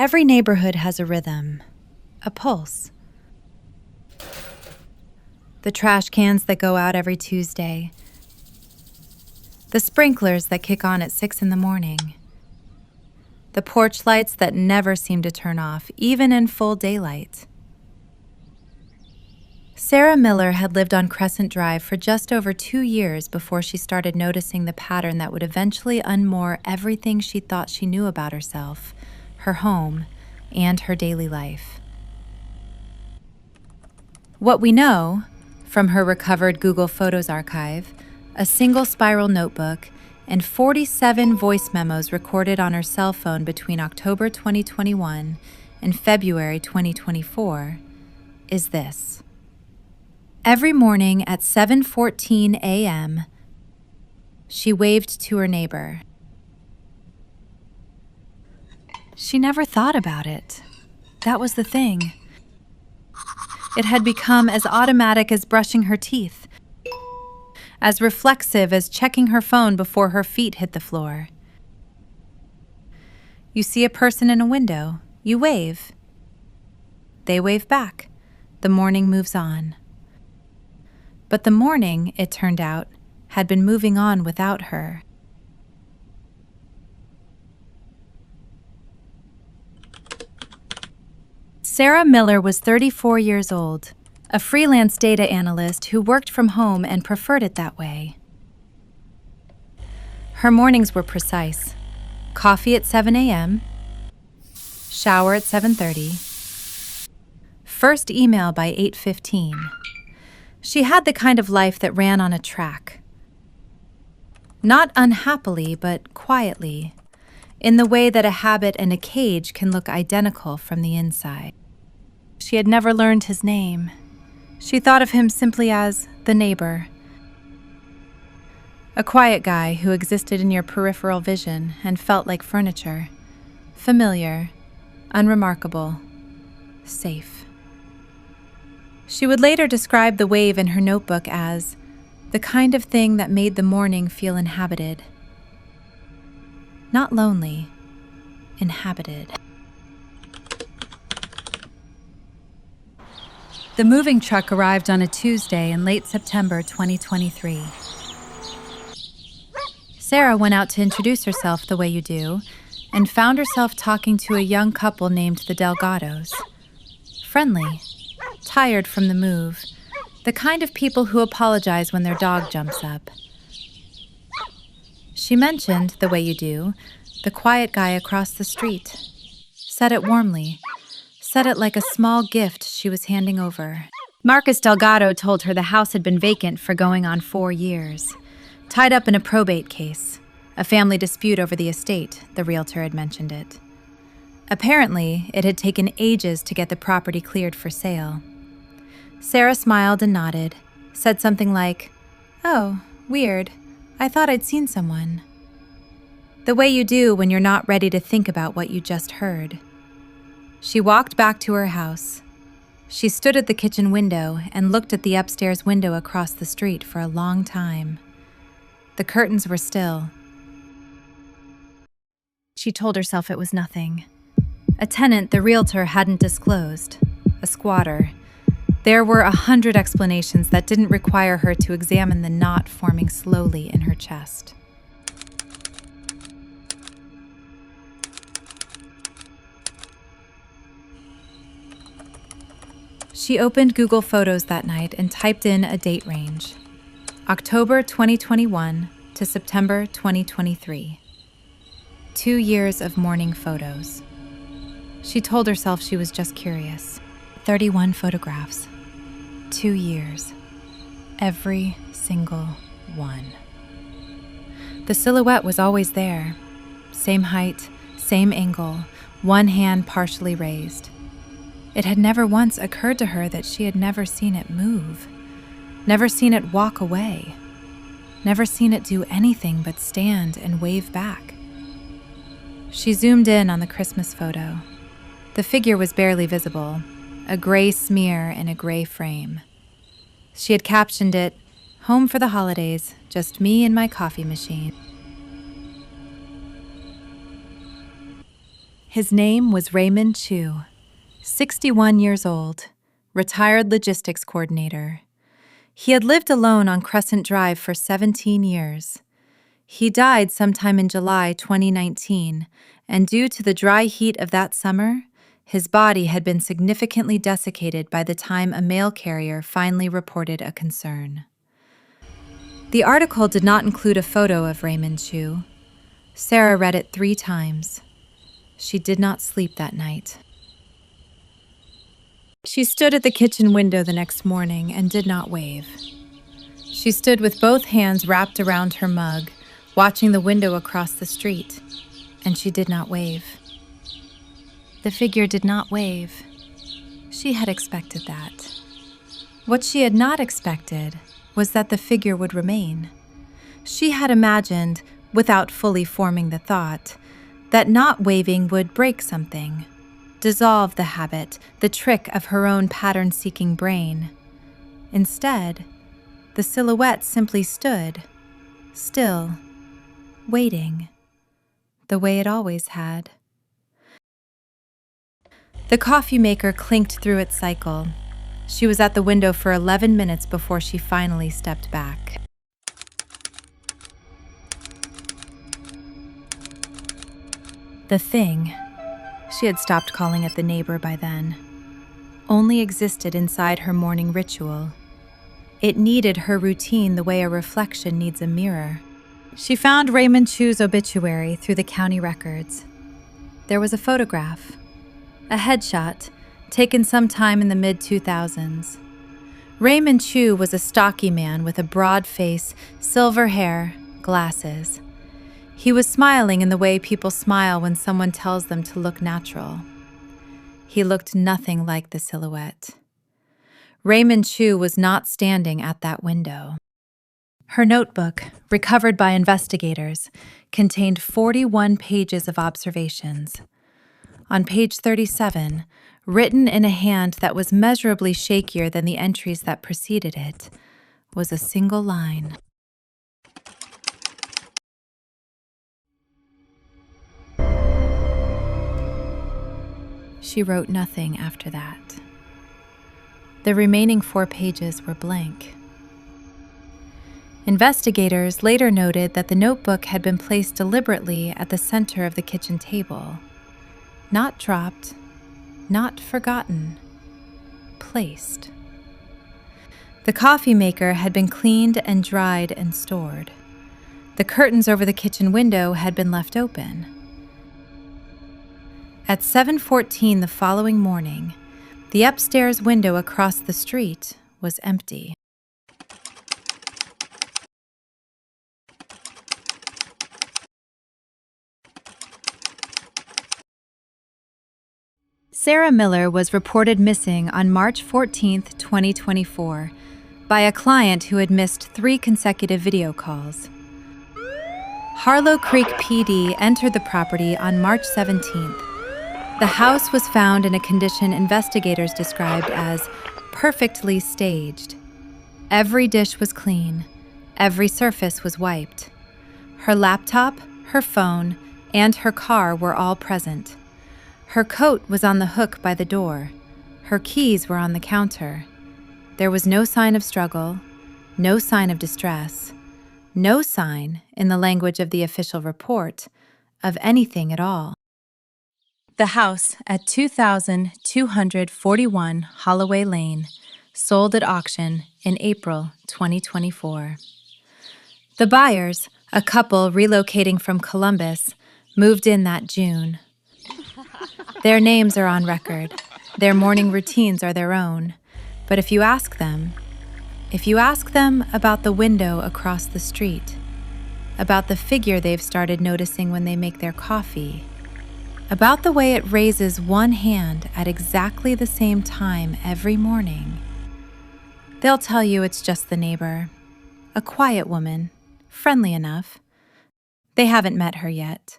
Every neighborhood has a rhythm, a pulse. The trash cans that go out every Tuesday. The sprinklers that kick on at 6 in the morning. The porch lights that never seem to turn off, even in full daylight. Sarah Miller had lived on Crescent Drive for just over 2 years before she started noticing the pattern that would eventually unmoor everything she thought she knew about herself, her home, and her daily life. What we know, from her recovered Google Photos archive, a single spiral notebook, and 47 voice memos recorded on her cell phone between October 2021 and February 2024, is this. Every morning at 7:14 a.m., she waved to her neighbor. She never thought about it. That was the thing. It had become as automatic as brushing her teeth, as reflexive as checking her phone before her feet hit the floor. You see a person in a window, you wave. They wave back. The morning moves on. But the morning, it turned out, had been moving on without her. Sarah Miller was 34 years old, a freelance data analyst who worked from home and preferred it that way. Her mornings were precise. Coffee at 7 a.m., shower at 7:30, first email by 8:15. She had the kind of life that ran on a track. Not unhappily, but quietly, in the way that a habit and a cage can look identical from the inside. She had never learned his name. She thought of him simply as the neighbor. A quiet guy who existed in your peripheral vision and felt like furniture. Familiar, unremarkable, safe. She would later describe the wave in her notebook as the kind of thing that made the morning feel inhabited. Not lonely, inhabited. The moving truck arrived on a Tuesday in late September 2023. Sarah went out to introduce herself the way you do, and found herself talking to a young couple named the Delgados. Friendly, tired from the move, the kind of people who apologize when their dog jumps up. She mentioned, the way you do, the quiet guy across the street. Said it warmly, said it like a small gift she was handing over. Marcus Delgado told her the house had been vacant for going on 4 years, tied up in a probate case, a family dispute over the estate, the realtor had mentioned it. Apparently, it had taken ages to get the property cleared for sale. Sarah smiled and nodded, said something like, "Oh, weird. I thought I'd seen someone." The way you do when you're not ready to think about what you just heard. She walked back to her house. She stood at the kitchen window and looked at the upstairs window across the street for a long time. The curtains were still. She told herself it was nothing. A tenant the realtor hadn't disclosed. A squatter. There were 100 explanations that didn't require her to examine the knot forming slowly in her chest. She opened Google Photos that night and typed in a date range. October 2021 to September 2023. 2 years of morning photos. She told herself she was just curious. 31 photographs. 2 years. Every single one. The silhouette was always there. Same height, same angle, one hand partially raised. It had never once occurred to her that she had never seen it move, never seen it walk away, never seen it do anything but stand and wave back. She zoomed in on the Christmas photo. The figure was barely visible, a gray smear in a gray frame. She had captioned it, "Home for the holidays, just me and my coffee machine." His name was Raymond Chu, 61 years old, retired logistics coordinator. He had lived alone on Crescent Drive for 17 years. He died sometime in July 2019, and due to the dry heat of that summer, his body had been significantly desiccated by the time a mail carrier finally reported a concern. The article did not include a photo of Raymond Chu. Sarah read it 3 times. She did not sleep that night. She stood at the kitchen window the next morning and did not wave. She stood with both hands wrapped around her mug, watching the window across the street, and she did not wave. The figure did not wave. She had expected that. What she had not expected was that the figure would remain. She had imagined, without fully forming the thought, that not waving would break something, dissolve the habit, the trick of her own pattern-seeking brain. Instead, the silhouette simply stood, still, waiting, the way it always had. The coffee maker clinked through its cycle. She was at the window for 11 minutes before she finally stepped back. The thing, she had stopped calling it the neighbor by then, only existed inside her morning ritual. It needed her routine the way a reflection needs a mirror. She found Raymond Chu's obituary through the county records. There was a photograph, a headshot, taken sometime in the mid-2000s. Raymond Chu was a stocky man with a broad face, silver hair, glasses. He was smiling in the way people smile when someone tells them to look natural. He looked nothing like the silhouette. Raymond Chu was not standing at that window. Her notebook, recovered by investigators, contained 41 pages of observations. On page 37, written in a hand that was measurably shakier than the entries that preceded it, was a single line. She wrote nothing after that. The remaining 4 pages were blank. Investigators later noted that the notebook had been placed deliberately at the center of the kitchen table. Not dropped, not forgotten, placed. The coffee maker had been cleaned and dried and stored. The curtains over the kitchen window had been left open. At 7:14 the following morning, the upstairs window across the street was empty. Sarah Miller was reported missing on March 14, 2024, by a client who had missed 3 consecutive video calls. Harlow Creek PD entered the property on March 17th. The house was found in a condition investigators described as perfectly staged. Every dish was clean. Every surface was wiped. Her laptop, her phone, and her car were all present. Her coat was on the hook by the door. Her keys were on the counter. There was no sign of struggle, no sign of distress, no sign, in the language of the official report, of anything at all. The house at 2241 Holloway Lane sold at auction in April 2024. The buyers, a couple relocating from Columbus, moved in that June. Their names are on record. Their morning routines are their own. But if you ask them about the window across the street, about the figure they've started noticing when they make their coffee, about the way it raises one hand at exactly the same time every morning, they'll tell you it's just the neighbor, a quiet woman, friendly enough. They haven't met her yet.